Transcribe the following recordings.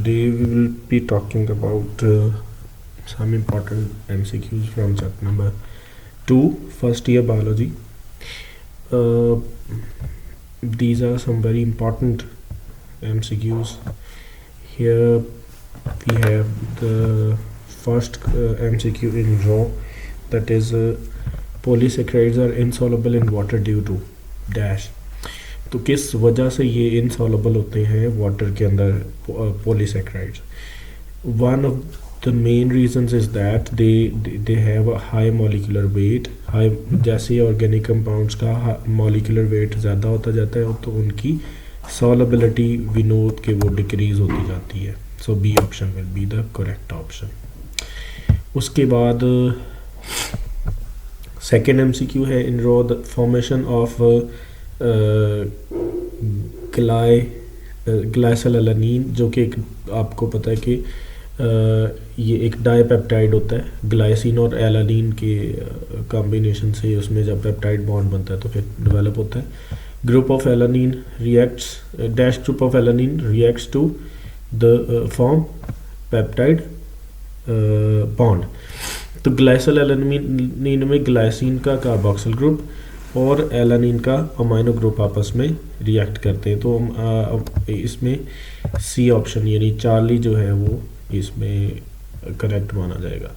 Today we will be talking about some important MCQs from chapter number 2, first year biology. These are some very important MCQs. Here we have the first MCQ in row, that is polysaccharides are insoluble in water due to dash. तो किस वजह से ये insoluble होते हैं water के अंदर polysaccharides. One of the main reasons is that they have a high molecular weight. High जैसे ऑर्गेनिक कंपाउंड्स का मॉलिक्यूलर वेट ज़्यादा होता जाता है तो उनकी सॉल्युबिलिटी वी नो कि वो डिक्रीज होती जाती है. So B option will be the correct option. उसके बाद सेकेंड MCQ है in row the formation of glycylalanine, जो कि एक आपको पता है कि ये एक डाईपेप्टाइड होता है. ग्लाइसिन और एलानीन के कॉम्बिनेशन से उसमें जब पेप्टाइड बॉन्ड बनता है तो फिर डेवलप होता है. Group of alanine reacts dash group of alanine reacts to the form peptide bond. तो ग्लाइसिलएलानीन में ग्लाइसिन का कार्बोक्सिल ग्रुप और एलानीन का अमाइनो ग्रुप आपस में रिएक्ट करते हैं. तो इसमें सी ऑप्शन यानी चार्ली जो है वो इसमें करेक्ट माना जाएगा.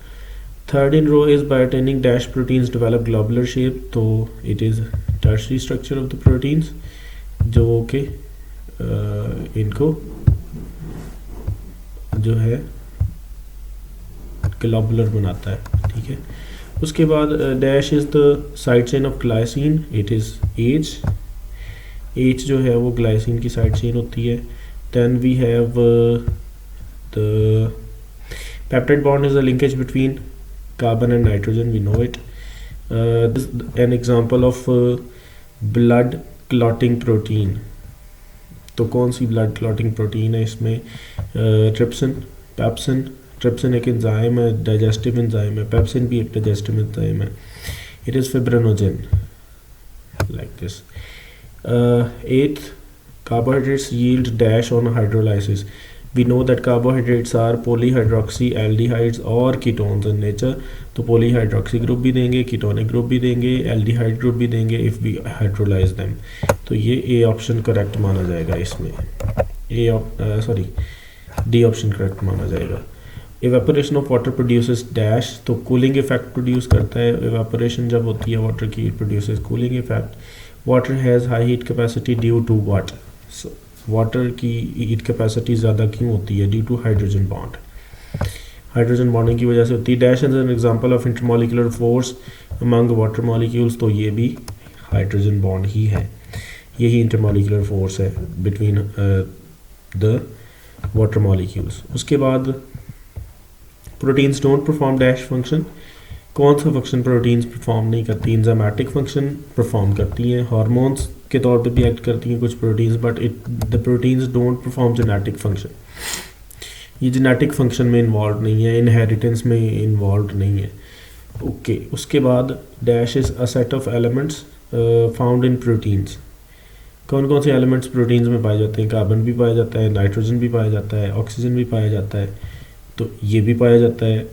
Third in row is by attaining dash proteins develop globular shape. तो it is tertiary structure of the proteins जो कि इनको जो है ग्लोबुलर बनाता है. ठीक है. उसके बाद dash is the side chain of glycine. It is H जो है वो ग्लाइसिन की साइड चेन होती है. Then we have the peptide bond is a linkage between carbon and nitrogen. We know it. An example of blood clotting protein. तो कौन सी blood clotting protein है इसमें? Trypsin, pepsin. ट्रिप्सिन एक enzyme है, digestive enzyme है. Pepsin भी एक डाइजेस्टिव एंजाइम है. It is fibrinogen like this. Eight carbohydrates yield dash on hydrolysis. We know that carbohydrates are polyhydroxy aldehydes और कीटोन्स इन नेचर. तो पॉलीहाइड्रोक्सी ग्रुप भी देंगे, कीटोनिक ग्रुप भी देंगे, एल्डिहाइड ग्रुप भी देंगे इफ़ वी हाइड्रोलाइज देम. तो ये ए ऑप्शन करेक्ट माना जाएगा इसमें. डी ऑप्शन करेक्ट माना जाएगा. Evaporation of water produces dash. तो कूलिंग इफेक्ट प्रोड्यूस करता है. एवेपोरेशन जब होती है वाटर की, produces cooling effect. Water has high heat capacity due to what? Water की हीट कैपेसिटी ज़्यादा क्यों होती है? Due to hydrogen bond. Hydrogen bonding की वजह से होती है. Dash is an example of intermolecular force among water molecules. तो ये भी हाइड्रोजन बॉन्ड ही है. यही इंटरमॉलिक्यूलर फोर्स है बिटवीन द वाटर मॉलिक्यूल्स. उसके बाद proteins don't perform dash function. कौन सा फंक्शन प्रोटीन्स परफॉर्म नहीं करती? एंजाइमेटिक फंक्शन परफॉर्म करती हैं. हार्मोन्स के तौर पे भी एक्ट करती हैं कुछ proteins, but the proteins don't perform genetic function. ये जेनेटिक फंक्शन में इन्वॉल्व नहीं है, इनहेरिटेंस में इन्वॉल्व नहीं है. ओके. उसके बाद dash is a set of elements found in proteins. कौन कौन से एलिमेंट्स प्रोटीन्स में पाए जाते हैं? कार्बन भी पाया जाता है, नाइट्रोजन भी पाया जाता है, ऑक्सीजन भी पाया जाता है. तो ये भी पाया जाता है,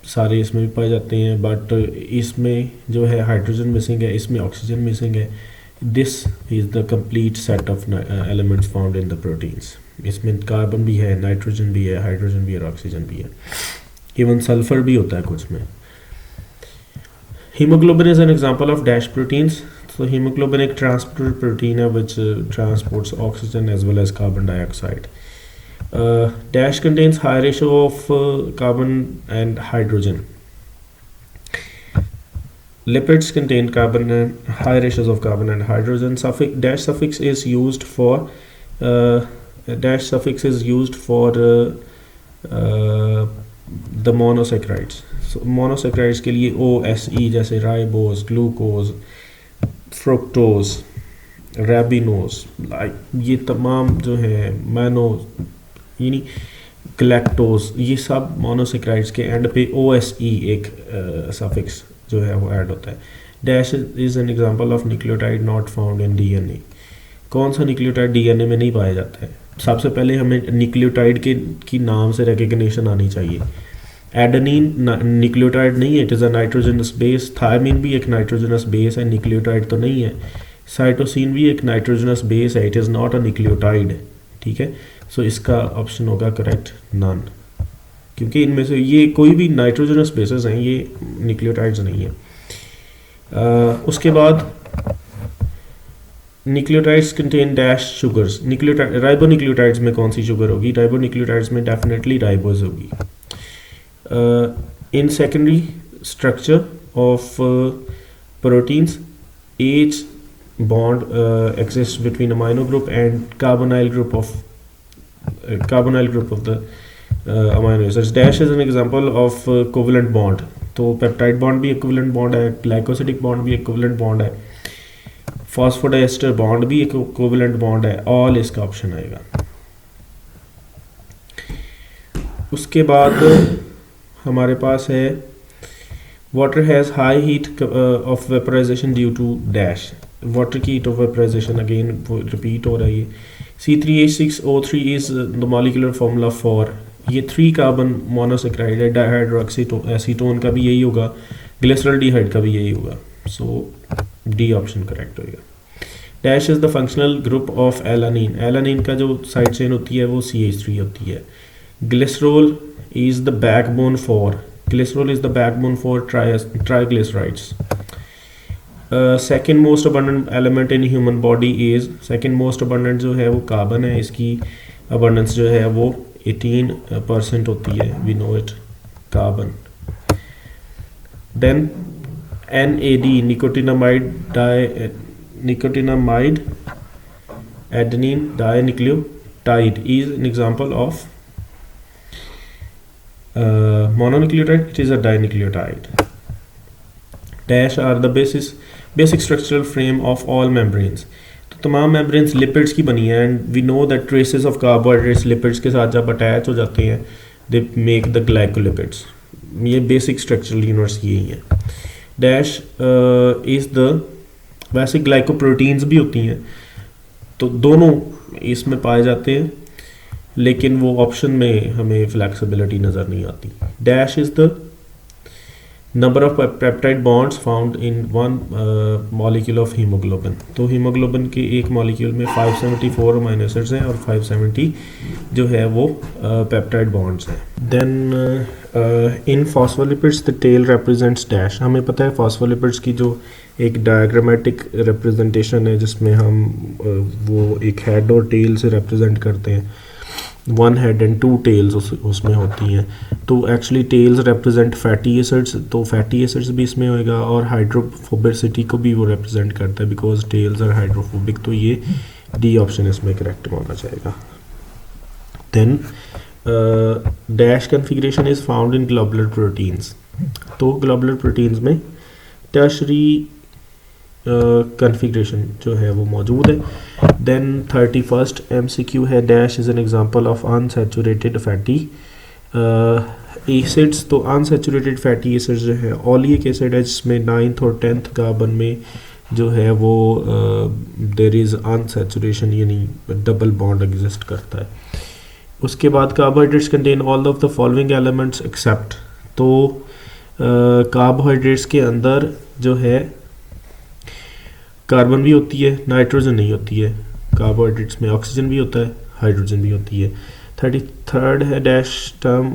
सारे इसमें भी पाए जाते हैं. बट इसमें जो है हाइड्रोजन मिसिंग है, इसमें ऑक्सीजन मिसिंग है. This is the complete set of elements found in the proteins. इसमें कार्बन भी है, नाइट्रोजन भी है, हाइड्रोजन भी है और ऑक्सीजन भी है. इवन सल्फर भी होता है कुछ में. Haemoglobin is an example of dash proteins. तो हीमोग्लोबिन एक ट्रांसपोर्टर प्रोटीन है which transports oxygen as well as carbon dioxide. Dash contains high ratio of carbon and hydrogen. Lipids contain carbon and high ratios of carbon and hydrogen. Dash suffix is used for the monosaccharides. So monosaccharides के लिए OSE जैसे ribose, glucose, fructose, रेबिनोज, ये तमाम जो है मैनो यानी गलैक्टोज, ये सब मोनोसेक्राइड्स के एंड पे OSE एक सफिक्स जो है वो ऐड होता है. Dash is an example of nucleotide not found in DNA. कौन सा न्यूक्लियोटाइड DNA में नहीं पाया जाता है? सबसे पहले हमें न्यूक्लियोटाइड के की नाम से रिकग्निशन आनी चाहिए। एडेनिन न्यूक्लियोटाइड नहीं है, it is a nitrogenous base. Thymine भी एक नाइट्रोजनस बेस है, न्यूक्लियोटाइड तो नहीं है। साइटोसिन भी एक नाइट्रोजनस बेस है, it is not a nucleotide. ठीक है, सो इसका ऑप्शन होगा करेक्ट नन, क्योंकि इनमें से ये कोई भी नाइट्रोजनस बेसेस हैं, ये न्यूक्लियोटाइड्स नहीं है। उसके बाद nucleotides contain dash sugars. Nucleotide ribonucleotides में कौन सी शुगर होगी? राइबोन्यूक्लियोटाइड्स में डेफिनेटली राइबोज होगी। In secondary structure of proteins H bond exists between amino group and carbonyl group of the amino acids. Dash is an example of covalent bond. तो peptide bond भी equivalent bond है, glycosidic bond भी equivalent bond है, phosphodiester bond भी equivalent bond है, all इसका option आएगा। उसके बाद हमारे पास है water has high heat of vaporisation due to dash. Water की heat of vaporisation again repeat हो रही है। C3H6O3 is the molecular formula for, ये 3 कार्बन मोनोसेक्राइड है, डाइहाइड्रोएसीटोन का भी यही होगा, ग्लिसरॉल्डिहाइड का भी यही होगा। सो डी ऑप्शन करेक्ट होगा। Dash is the functional group of alanine. Alanine का जो साइड चेन होती है वो CH3 होती है। Glycerol is the backbone for, glycerol is the backbone for triglycerides. Second most abundant element in human body is, second most abundant जो है वो कार्बन है, इसकी अबंडेंस जो है वो 18% होती है, we know it, carbon. Then NAD nicotinamide adenine dinucleotide is an example of mononucleotide, it is a dinucleotide. Dash are the basic structural frame of all membranes. तो तमाम membranes lipids की बनी है, and we know that traces of carbohydrates lipids के साथ जब attach हो जाते हैं they make the glycolipids. ये basic structural units यही हैं। Dash is the, वैसे glycoproteins भी होती हैं, तो दोनों इसमें पाए जाते हैं, लेकिन वो ऑप्शन में हमें फ्लेक्सिबिलिटी नज़र नहीं आती। Dash is the number of peptide bonds found in one molecule of haemoglobin. तो हीमोग्लोबिन के एक मॉलिक्यूल में 574 अमीनो एसिड्स हैं और 570 जो है वो पेप्टाइड बॉन्ड्स हैं। Then in phospholipids the tail represents dash. हमें पता है फॉस्फोलिपिड्स की जो एक डायग्रामेटिक रिप्रेजेंटेशन है जिसमें हम वो एक हेड और टेल से रिप्रेजेंट करते हैं, 1 हेड एंड 2 टेल्स उसमें होती हैं। तो actually tells represent fatty acids, तो फैटी एसिड्स भी इसमें होएगा, और हाइड्रोफोबिसिटी को भी वो रिप्रेजेंट करता है बिकॉज टेल्स आर हाइड्रोफोबिक। तो ये डी ऑप्शन इसमें करेक्ट होना चाहेगा। Then dash configuration is found in globular proteins. तो ग्लोबुलर प्रोटीन्स में टर्शरी कन्फिग्रेशन जो है वो मौजूद है। देन 31st MCQ है, dash is an example of unsaturated fatty acids. तो अनसैचुरेटेड फैटी एसिड्स जो है ओलिक एसिड है, जिसमें 9th और 10th कार्बन में जो है वो देयर इज़ अनसैचुरेशन, यानी डबल बॉन्ड एग्जिस्ट करता है। उसके बाद carbohydrates contain all of the following elements except. तो कार्बोहाइड्रेट्स के अंदर जो है कार्बन भी होती है, नाइट्रोजन नहीं होती है। कार्बोहाइड्रेट्स में ऑक्सीजन भी होता है, हाइड्रोजन भी होती है। 33rd है, dash term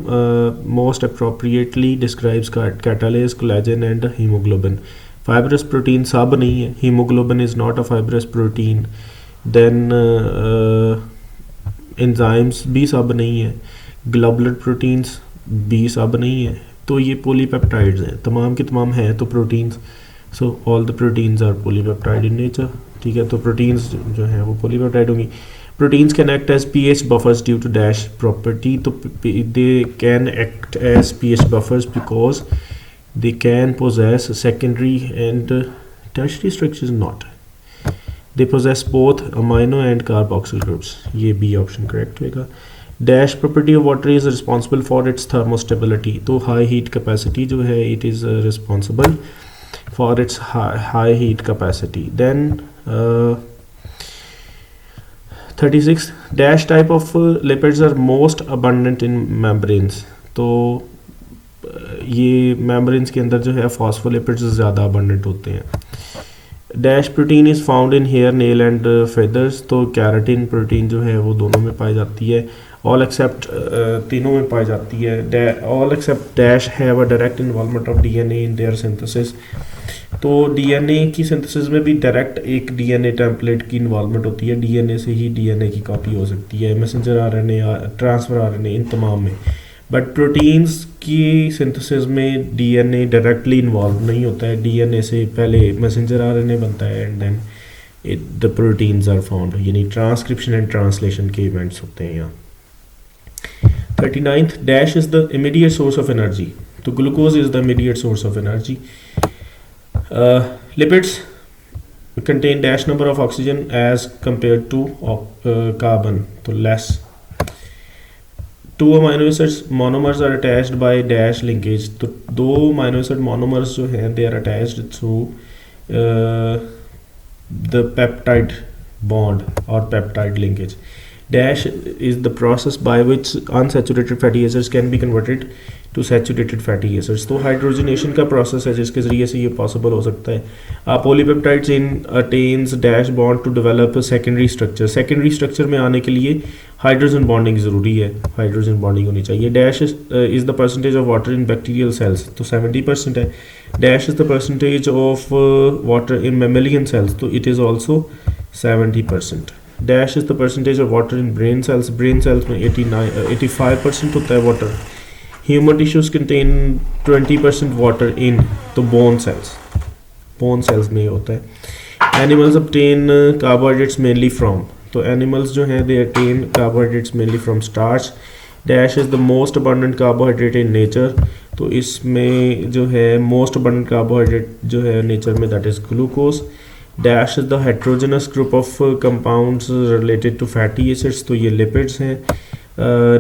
most appropriately describes catalase, collagen and haemoglobin. Fibrous protein सब नहीं है, haemoglobin is not a fibrous protein. Then enzymes भी सब नहीं है, ग्लोबुलर प्रोटीन्स भी सब नहीं है। तो ये पॉलीपेप्टाइड्स हैं, तमाम के तमाम हैं तो proteins. So all the proteins are polypeptide in nature. ठीक है, तो प्रोटीन्स जो है वो पॉलीपेप्टाइड होंगी। Proteins can act as pH buffers due to dash property. तो they can act as pH buffers because they can possess secondary and tertiary structures not. They possess both amino and carboxyl groups. ये B option correct होगा। Dash property of water is responsible for its thermostability. तो high heat capacity जो है it is responsible for its high heat capacity. Then 36 dash type of lipids are most abundant in membranes. तो ये membranes के अंदर जो है phospholipids ज़्यादा अबंडेंट होते हैं। Dash protein is found in hair nail and feathers. तो कैराटिन प्रोटीन जो है वो दोनों में पाई जाती है, ऑल एक्सेप्ट तीनों में पाई जाती है। All except dash have a direct involvement of DNA in their synthesis. तो डीएनए की सिंथेसिस में भी डायरेक्ट एक डीएनए टेम्पलेट की इन्वॉल्वमेंट होती है, डीएनए से ही डीएनए की कॉपी हो सकती है, मैसेंजर आरएनए या ट्रांसफर आरएनए, इन तमाम में। बट प्रोटीन्स की सिंथेसिस में डीएनए डायरेक्टली इन्वॉल्व नहीं होता है, डीएनए से पहले मैसेंजर आरएनए बनता है and then the proteins are found, यानी ट्रांसक्रिप्शन एंड ट्रांसलेशन के इवेंट्स होते हैं यहाँ। 39th dash is the immediate source of energy. तो glucose is the immediate source of energy. Lipids contain dash number of oxygen as compared to carbon, तो less। Two amino acids monomers are attached by dash linkage। तो दो amino acid monomers जो हैं they are attached through the peptide bond or peptide linkage। Dash is the process by which unsaturated fatty acids can be converted to saturated fatty acids। तो hydrogenation का process है जिसके ज़रिए से ये possible हो सकता है। Polypeptide chain attains dash bond to develop secondary structure. Secondary structure में आने के लिए हाइड्रोजन बॉन्डिंग ज़रूरी है, हाइड्रोजन बॉन्डिंग होनी चाहिए। Dash is the percentage of water in bacterial cells. तो 70% है। Dash is the percentage of water in mammalian cells. तो it is also 70%। Dash is the percentage of water in brain cells. Brain cells में 85% होता है water. Human tissues contain 20% water in तो bone cells में होता है। Animals obtain carbohydrates mainly from. तो animals जो हैं they obtain carbohydrates mainly from starch. Dash is the most abundant carbohydrate in nature. तो इसमें जो है मोस्ट अबंडेंट कार्बोहाइड्रेट जो है नेचर में that is glucose. Dash is the heterogeneous group of compounds related to fatty acids. तो ये lipids हैं।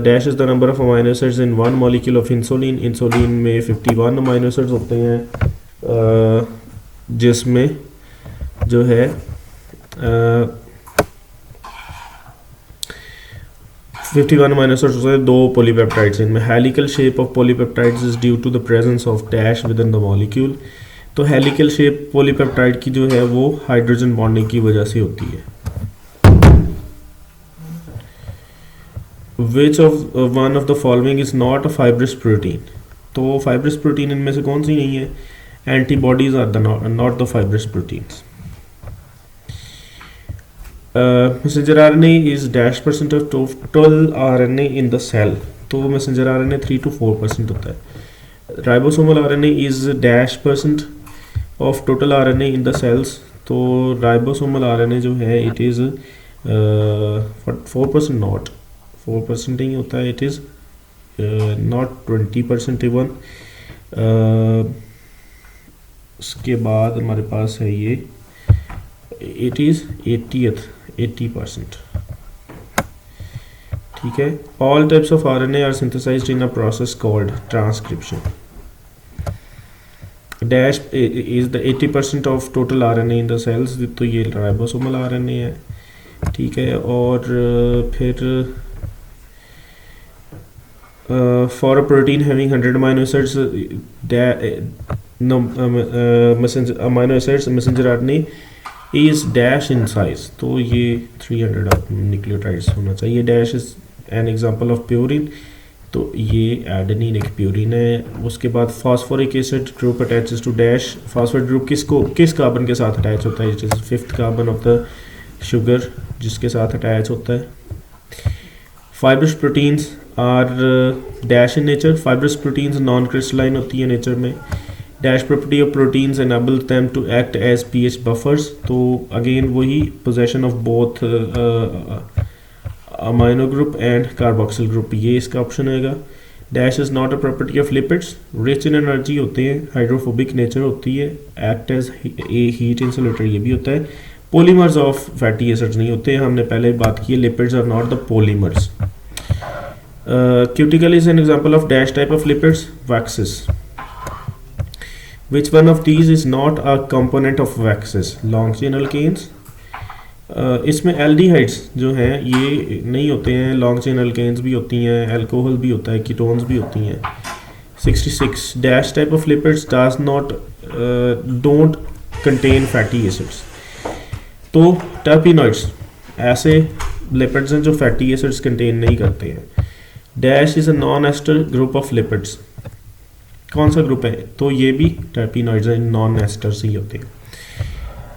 Dash is the number of amino acids in one molecule of insulin. Insulin में 51 amino acids होते हैं, जिसमें जो है 51 अमाइनो एसिड्स होते हैं, दो पॉलीपेप्टाइड्स इनमें। Helical shape of polypeptides is due to the presence of dash within the molecule. तो हेलिकल शेप पॉलीपेप्टाइड की जो है वो हाइड्रोजन बॉन्डिंग की वजह से होती है। Which of one of the following is not a fibrous protein? तो fibrous protein इनमें से कौन सी नहीं है? Antibodies are the not the fibrous proteins। Messenger RNA is dash % of total RNA in the cell। तो messenger RNA 3 to 4% होता है। Ribosomal RNA is dash % of total RNA in the cells। तो ribosomal RNA जो है it is 4% not 4% ही होता है, it is not 20% even. उसके बाद हमारे पास है ये इट इज़ 80%। ठीक है। All types of RNA are synthesised in a process called transcription. Dash is the 80% of total RNA in the cells. तो ये राइबोसोमल आरएनए है। ठीक है। और फिर for a protein having 100 amino acids, amino acids messenger RNA is dash in size। तो ये 300 nucleotides होना चाहिए। Dash is an example of purine. तो ये एडेनिन एक प्यूरिन है। उसके बाद phosphoric acid group attaches to dash. Phosphate group किस कार्बन के साथ अटैच होता है? It is 5th carbon of the sugar जिसके साथ अटैच होता है। Fibrous proteins are dash in nature. Fibrous proteins non crystalline होती है नेचर में। Dash property of proteins enable them to act as pH buffers. तो अगेन वही position of both amino group and carboxyl group, ये इसका option होगा। Dash is not a property of lipids. Rich in energy होते हैं, hydrophobic nature होती है, act as a heat insulator, ये भी होता है। पॉलीमर्स ऑफ फैटी एसिड्स नहीं होते, हमने पहले बात की है, lipids are not the polymers. Cuticle is an example of dash type of lipids. Waxes, which one of these is not a component of waxes? Long chain alkanes, इसमें aldehydes जो हैं ये नहीं होते हैं, लॉन्ग चेन अल्केन्स भी होती हैं, अल्कोहल भी होता है, कीटोन्स भी होती हैं। 66 dash type of lipids does not don't contain fatty acids. तो टर्पिनॉइड्स ऐसे लिपिड्स हैं जो फैटी एसिड्स कंटेन नहीं करते हैं। Dash is a non ester group of lipids. कौन सा ग्रुप है? तो ये भी टर्पिनॉइड्स हैं, नॉन एस्टर्स ही होते हैं।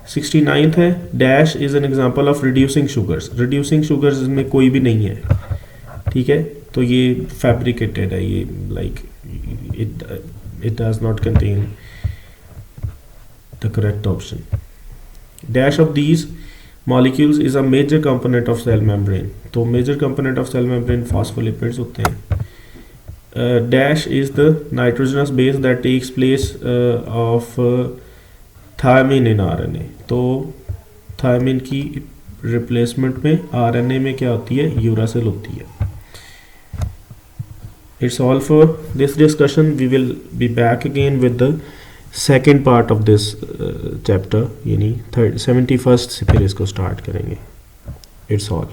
69th है dash is an example of reducing sugars. Reducing sugars में कोई भी नहीं है, ठीक है, तो ये फैब्रिकेटेड है, ये like it does not contain the correct option. Dash of these molecules is a major component of cell membrane. तो major component of cell membrane phospholipids होते हैं। Dash is the nitrogenous base that takes place of thymine in RNA. तो thymine की replacement में RNA में क्या होती है? यूरासिल होती है। It's all for this discussion. We will be back again with the second part of this chapter, यानी 71st से फिर इसको स्टार्ट करेंगे। It's all.